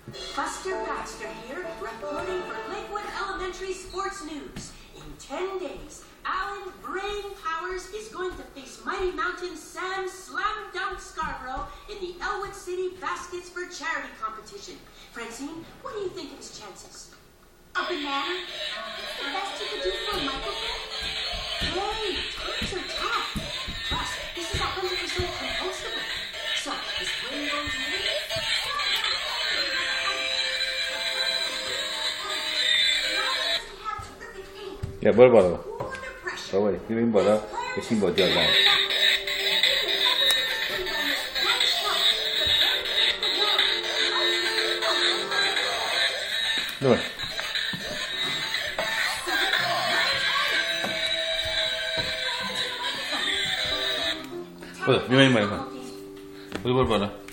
Buster Baxter here, reporting for Lakewood Elementary Sports News. In 10 days, Alan Brain Powers is going to face Mighty Mountain Sam Slam Dunk Scarborough in the Elwood City Baskets for Charity competition. Francine, what do you think of his chances? A banana? The best you could do for a microphone? Hey, times are tough. Plus, this is 100% compostable. So, is Brain going to win? 야, 뭘 봐라. 봐봐, 이름 봐라. 신고 어디야? 너. 보자, 미만이 말이야. 어디 뭘 봐라.